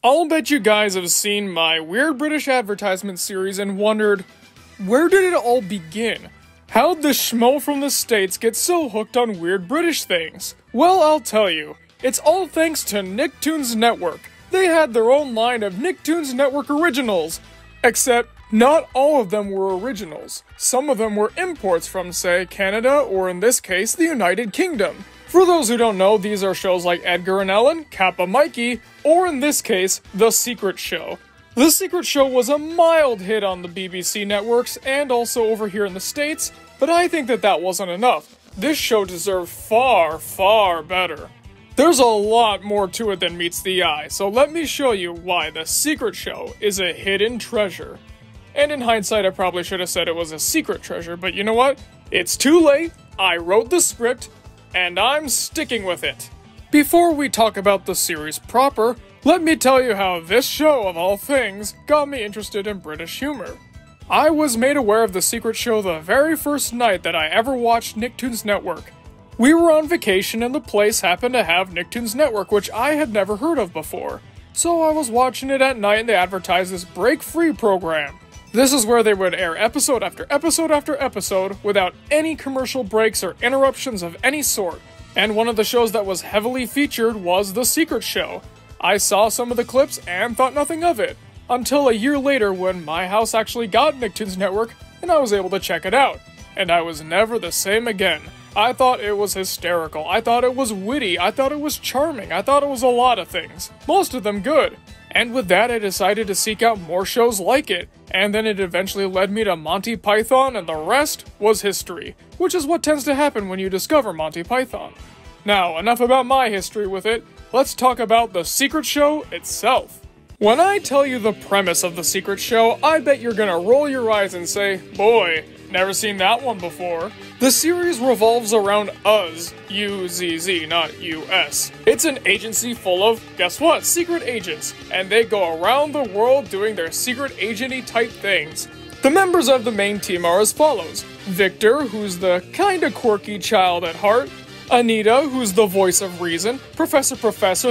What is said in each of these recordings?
I'll bet you guys have seen my Weird British Advertisement series and wondered, where did it all begin? How'd the schmo from the States get so hooked on weird British things? Well, I'll tell you. It's all thanks to Nicktoons Network. They had their own line of Nicktoons Network originals. Except, not all of them were originals. Some of them were imports from, say, Canada, or in this case, the United Kingdom. For those who don't know, these are shows like Edgar and Ellen, Kappa Mikey, or in this case, The Secret Show. The Secret Show was a mild hit on the BBC networks and also over here in the States, but I think that wasn't enough. This show deserved far, far better. There's a lot more to it than meets the eye, so let me show you why The Secret Show is a hidden treasure. And in hindsight, I probably should have said it was a secret treasure, but you know what? It's too late, I wrote the script, and I'm sticking with it. Before we talk about the series proper, let me tell you how this show, of all things, got me interested in British humor. I was made aware of The Secret Show the very first night that I ever watched Nicktoons Network. We were on vacation and the place happened to have Nicktoons Network, which I had never heard of before. So I was watching it at night and they advertised this Break Free program. This is where they would air episode after episode after episode without any commercial breaks or interruptions of any sort. And one of the shows that was heavily featured was The Secret Show. I saw some of the clips and thought nothing of it, until a year later when my house actually got Nicktoons Network and I was able to check it out. And I was never the same again. I thought it was hysterical, I thought it was witty, I thought it was charming, I thought it was a lot of things. Most of them good. And with that, I decided to seek out more shows like it, and then it eventually led me to Monty Python, and the rest was history, which is what tends to happen when you discover Monty Python. Now, enough about my history with it, let's talk about The Secret Show itself. When I tell you the premise of The Secret Show, I bet you're gonna roll your eyes and say, boy, never seen that one before. The series revolves around US, U-Z-Z, not U-S. It's an agency full of, guess what, secret agents, and they go around the world doing their secret agenty type things. The members of the main team are as follows. Victor, who's the kinda quirky child at heart. Anita, who's the voice of reason. Professor,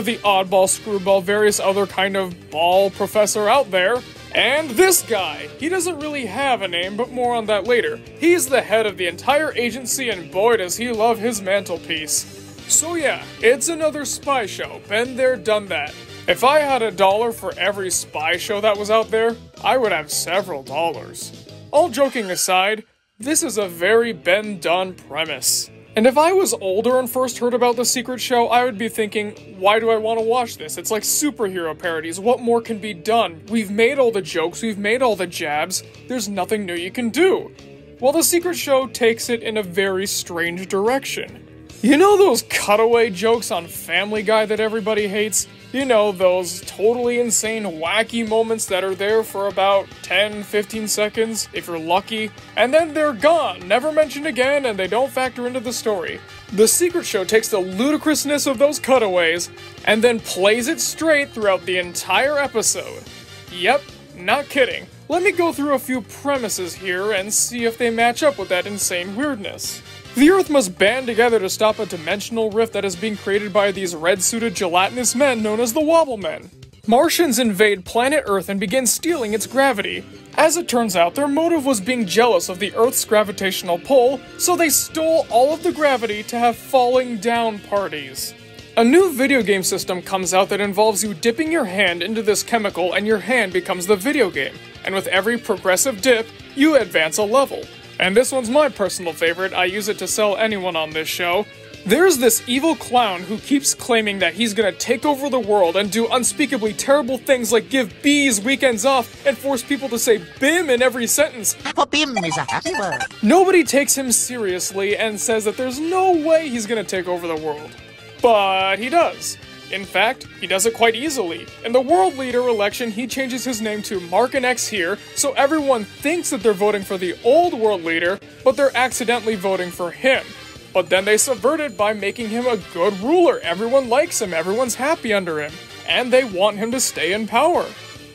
the oddball, screwball, various other kind of ball professor out there. And this guy! He doesn't really have a name, but more on that later. He's the head of the entire agency and boy does he love his mantelpiece. So yeah, it's another spy show. Been there, done that. If I had $1 for every spy show that was out there, I would have several dollars. All joking aside, this is a very been-done premise. And if I was older and first heard about The Secret Show, I would be thinking, why do I want to watch this? It's like superhero parodies, what more can be done? We've made all the jokes, we've made all the jabs, there's nothing new you can do. Well, The Secret Show takes it in a very strange direction. You know those cutaway jokes on Family Guy that everybody hates? You know, those totally insane, wacky moments that are there for about 10-15 seconds, if you're lucky, and then they're gone, never mentioned again, and they don't factor into the story. The Secret Show takes the ludicrousness of those cutaways, and then plays it straight throughout the entire episode. Yep, not kidding. Let me go through a few premises here and see if they match up with that insane weirdness. The Earth must band together to stop a dimensional rift that is being created by these red-suited gelatinous men known as the Wobblemen. Martians invade planet Earth and begin stealing its gravity. As it turns out, their motive was being jealous of the Earth's gravitational pull, so they stole all of the gravity to have falling down parties. A new video game system comes out that involves you dipping your hand into this chemical and your hand becomes the video game, and with every progressive dip, you advance a level. And this one's my personal favorite, I use it to sell anyone on this show. There's this evil clown who keeps claiming that he's gonna take over the world and do unspeakably terrible things like give bees weekends off and force people to say BIM in every sentence. For BIM is a happy word. Nobody takes him seriously and says that there's no way he's gonna take over the world. But he does. In fact, he does it quite easily. In the world leader election, he changes his name to Mark and X here, so everyone thinks that they're voting for the old world leader, but they're accidentally voting for him. But then they subvert it by making him a good ruler. Everyone likes him, everyone's happy under him, and they want him to stay in power.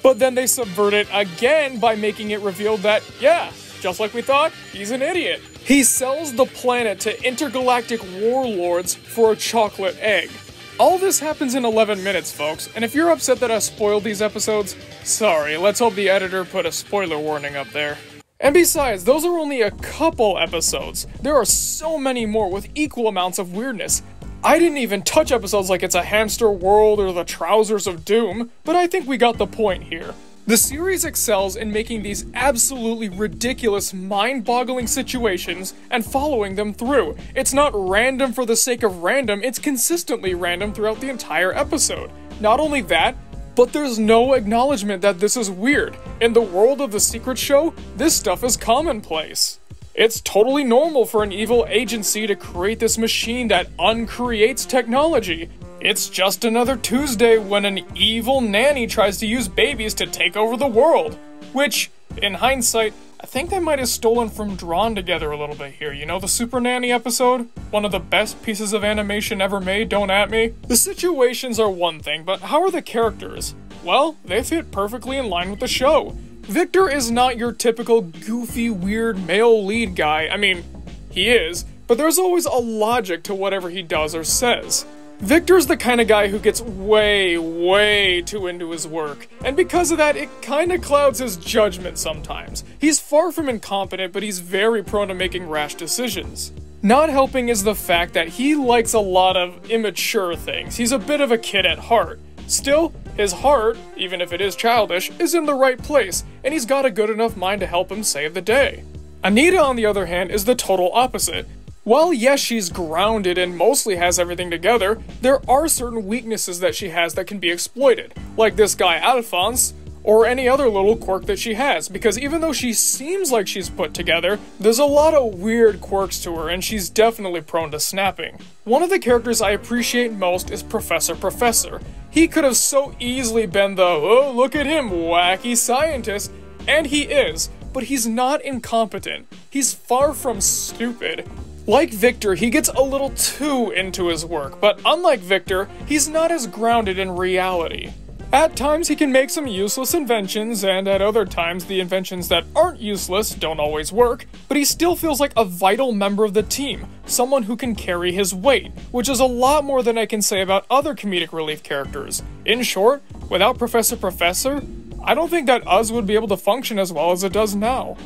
But then they subvert it again by making it revealed that, yeah, just like we thought, he's an idiot. He sells the planet to intergalactic warlords for a chocolate egg. All this happens in 11 minutes, folks, and if you're upset that I spoiled these episodes, sorry, let's hope the editor put a spoiler warning up there. And besides, those are only a couple episodes. There are so many more with equal amounts of weirdness. I didn't even touch episodes like It's a Hamster World or The Trousers of Doom, but I think we got the point here. The series excels in making these absolutely ridiculous, mind-boggling situations and following them through. It's not random for the sake of random, it's consistently random throughout the entire episode. Not only that, but there's no acknowledgement that this is weird. In the world of The Secret Show, this stuff is commonplace. It's totally normal for an evil agency to create this machine that uncreates technology. It's just another Tuesday when an evil nanny tries to use babies to take over the world. Which, in hindsight, I think they might have stolen from Drawn Together a little bit here. You know, the Super Nanny episode? One of the best pieces of animation ever made, don't at me. The situations are one thing, but how are the characters? Well, they fit perfectly in line with the show. Victor is not your typical goofy, weird male lead guy. I mean, he is, but there's always a logic to whatever he does or says. Victor's the kind of guy who gets way too into his work, and because of that, it kinda clouds his judgment sometimes. He's far from incompetent, but he's very prone to making rash decisions. Not helping is the fact that he likes a lot of immature things. He's a bit of a kid at heart. Still, his heart, even if it is childish, is in the right place, and he's got a good enough mind to help him save the day. Anita, on the other hand, is the total opposite. While yes, she's grounded and mostly has everything together, there are certain weaknesses that she has that can be exploited, like this guy Alphonse, or any other little quirk that she has, because even though she seems like she's put together, there's a lot of weird quirks to her and she's definitely prone to snapping. One of the characters I appreciate most is Professor Professor. He could have so easily been the, oh look at him, wacky scientist, and he is, but he's not incompetent. He's far from stupid. Like Victor, he gets a little too into his work, but unlike Victor, he's not as grounded in reality. At times he can make some useless inventions, and at other times the inventions that aren't useless don't always work, but he still feels like a vital member of the team, someone who can carry his weight, which is a lot more than I can say about other comedic relief characters. In short, without Professor Professor, I don't think that Uz would be able to function as well as it does now.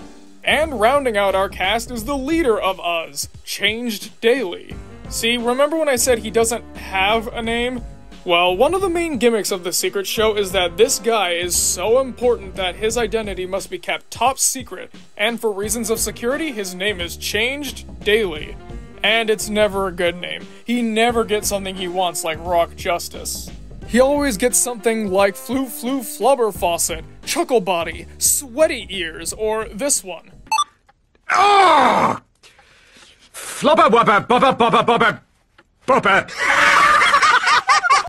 And rounding out our cast is the leader of Uz, Changed Daily. See, remember when I said he doesn't have a name? Well, one of the main gimmicks of The Secret Show is that this guy is so important that his identity must be kept top secret, and for reasons of security, his name is Changed Daily. And it's never a good name. He never gets something he wants like Rock Justice. He always gets something like Flu Flu Flubber Faucet, Chuckle Body, Sweaty Ears, or this one. Ah! Flubber wubber bubber bubber bubber bubber.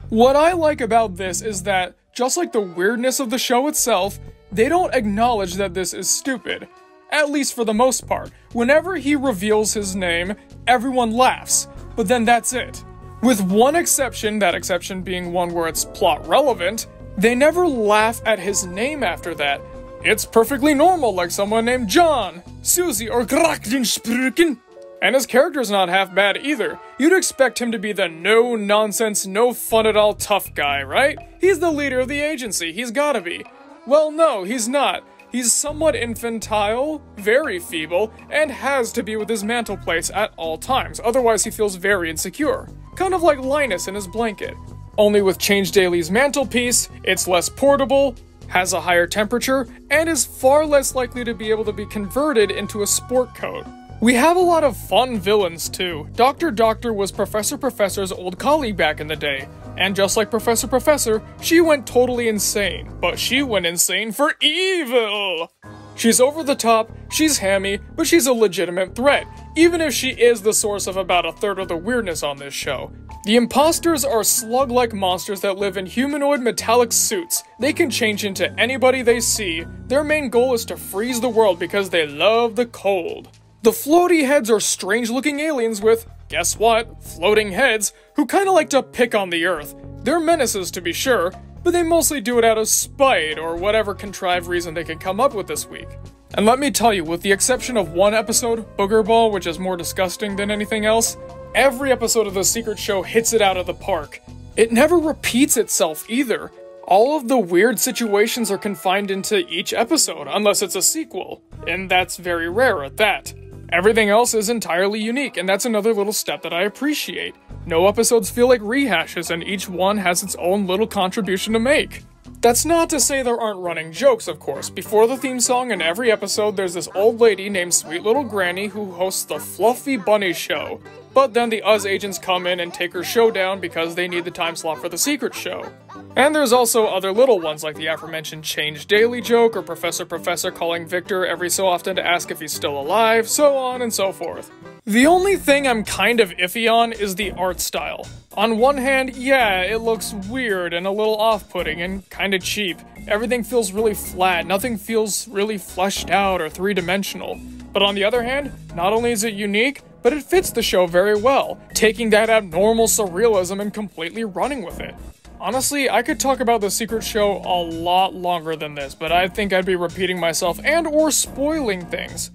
What I like about this is that, just like the weirdness of the show itself, they don't acknowledge that this is stupid. At least for the most part. Whenever he reveals his name, everyone laughs, but then that's it. With one exception, that exception being one where it's plot relevant, they never laugh at his name after that. It's perfectly normal, like someone named John, Susie, or Krachtensprücken. And his character's not half bad either. You'd expect him to be the no-nonsense, no-fun-at-all tough guy, right? He's the leader of the agency, he's gotta be. Well, no, he's not. He's somewhat infantile, very feeble, and has to be with his mantelpiece at all times, otherwise he feels very insecure. Kind of like Linus in his blanket. Only with Changed Daily's mantelpiece, it's less portable, has a higher temperature, and is far less likely to be able to be converted into a sport coat. We have a lot of fun villains too. Dr. Doctor was Professor Professor's old colleague back in the day, and just like Professor Professor, she went totally insane, but she went insane for evil! She's over the top, she's hammy, but she's a legitimate threat, even if she is the source of about a third of the weirdness on this show. The imposters are slug-like monsters that live in humanoid metallic suits. They can change into anybody they see. Their main goal is to freeze the world because they love the cold. The floaty heads are strange-looking aliens with, guess what, floating heads, who kinda like to pick on the Earth. They're menaces to be sure, but they mostly do it out of spite or whatever contrived reason they can come up with this week. And let me tell you, with the exception of one episode, Booger Ball, which is more disgusting than anything else, every episode of The Secret Show hits it out of the park. It never repeats itself either. All of the weird situations are confined into each episode, unless it's a sequel, and that's very rare at that. Everything else is entirely unique, and that's another little step that I appreciate. No episodes feel like rehashes, and each one has its own little contribution to make. That's not to say there aren't running jokes, of course. Before the theme song in every episode, there's this old lady named Sweet Little Granny who hosts the Fluffy Bunny Show. But then the US agents come in and take her show down because they need the time slot for the secret show. And there's also other little ones like the aforementioned Change Daily joke, or Professor calling Victor every so often to ask if he's still alive, so on and so forth. The only thing I'm kind of iffy on is the art style. On one hand, yeah, it looks weird and a little off-putting and kinda cheap. Everything feels really flat, nothing feels really fleshed out or three-dimensional. But on the other hand, not only is it unique, but it fits the show very well, taking that abnormal surrealism and completely running with it. Honestly, I could talk about The Secret Show a lot longer than this, but I think I'd be repeating myself and or spoiling things.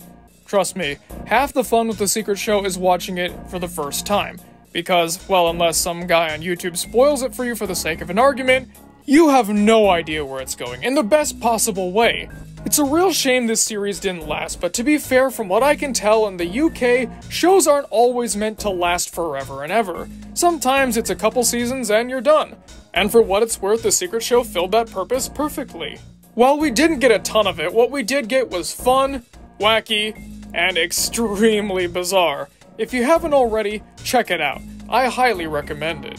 Trust me, half the fun with The Secret Show is watching it for the first time. Because, well, unless some guy on YouTube spoils it for you for the sake of an argument, you have no idea where it's going, in the best possible way. It's a real shame this series didn't last, but to be fair, from what I can tell in the UK, shows aren't always meant to last forever and ever. Sometimes it's a couple seasons and you're done. And for what it's worth, The Secret Show filled that purpose perfectly. While we didn't get a ton of it, what we did get was fun, wacky, and extremely bizarre. If you haven't already, check it out. I highly recommend it.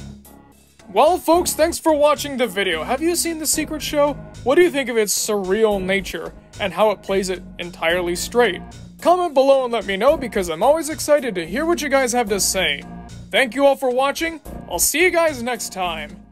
Well, folks, thanks for watching the video. Have you seen The Secret Show? What do you think of its surreal nature, and how it plays it entirely straight? Comment below and let me know, because I'm always excited to hear what you guys have to say. Thank you all for watching. I'll see you guys next time.